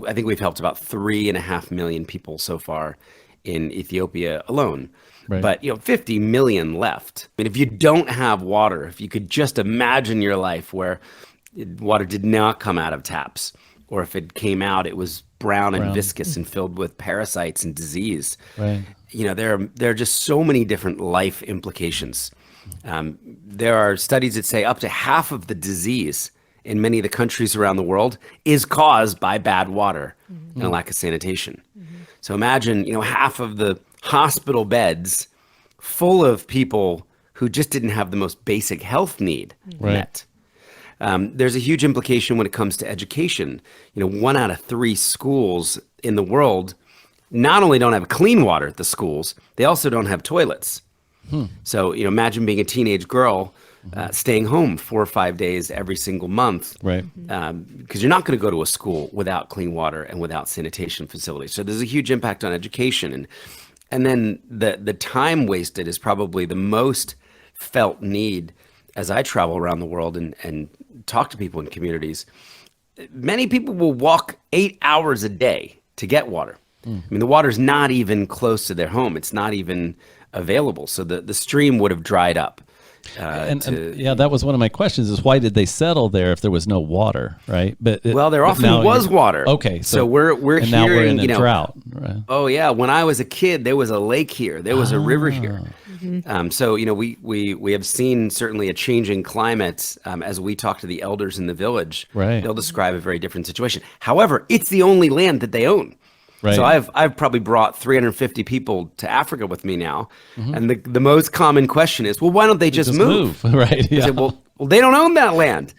I think we've helped about 3.5 million people so far in Ethiopia alone. Right. But 50 million left. I mean, if you don't have water, if you could just imagine your life where water did not come out of taps, or if it came out, it was brown and viscous and filled with parasites and disease. Right. There are just so many different life implications. There are studies that say up to half of the disease in many of the countries around the world is caused by bad water and a lack of sanitation. So imagine, half of the hospital beds full of people who just didn't have the most basic health need met. There's a huge implication when it comes to education. 1 out of 3 schools in the world not only don't have clean water at the schools, they also don't have toilets. So, imagine being a teenage girl staying home 4 or 5 days every single month. Right. Because you're not going to go to a school without clean water and without sanitation facilities. So there's a huge impact on education. And then the time wasted is probably the most felt need as I travel around the world and talk to people in communities. Many people will walk 8 hours a day to get water. I mean, the water's not even close to their home. It's not even available. So the stream would have dried up. That was one of my questions: is why did they settle there if there was no water, right? There often was water. Okay, so we're and hearing, now we're in a drought. Right? Oh yeah, when I was a kid, there was a lake here, there was a river here. So we have seen certainly a changing climate as we talk to the elders in the village. Right. They'll describe a very different situation. However, it's the only land that they own. Right. So I've probably brought 350 people to Africa with me now, and the most common question is, well, why don't they just move? Right. Yeah. I said, well, they don't own that land.